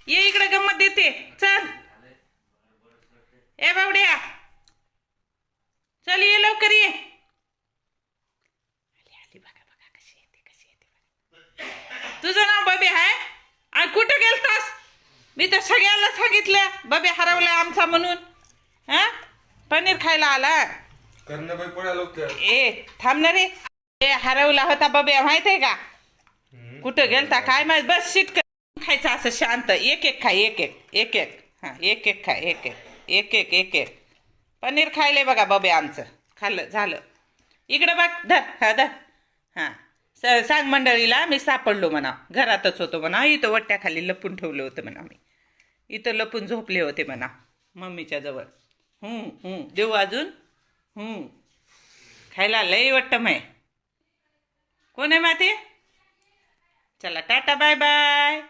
ये इकडे गंमत देते चल. ए बावड्या चल ये लवकर ये. आली बघा बघा कशी येते तुझं नाव बबे आहे आणि कुठं गेलतास? मी तर सगळ्याला सांगितलं बबे हरवला आमचा म्हणून. हा पनीर खायला आला. करण्याबाई पळा लवकर. ए थांब ना रे. ए हरवला होता बबे माहित आहे का? कुठं गेलता काय माहित. बस शिट खायचं असं शांत. एक एक खा एक एक हा एक एक खा एक पनीर खायले बघा बबे आमचं. खाल्लं झालं. इकडं बघ धर हा धर. हां सांग मंडळीला मी सापडलो म्हणा. घरातच होतो म्हणा. इथं वट्ट्याखाली लपून ठेवलं होतं म्हणा. मी इथं लपून झोपले होते म्हणा मम्मीच्या जवळ. देऊ अजून. खायला लय वाटतं माय. कोण आहे माते? चला टाटा बाय बाय.